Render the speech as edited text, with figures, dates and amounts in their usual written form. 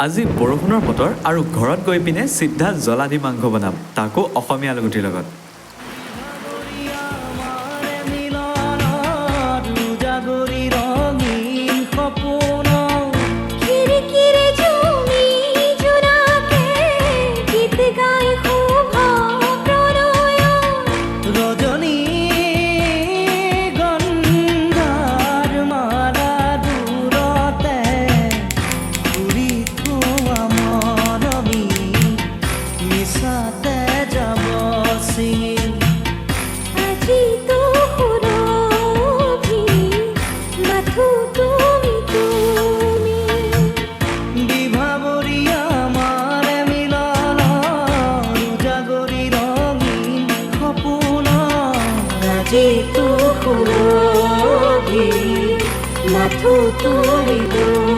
আজি বৰষুণৰ বতৰ আৰু ঘৰত গৈ পিনে চিধা জ্বলা দি মাংস বনাম, তাকো অসমীয়া আলুগুটিৰ লগত। Mathu tu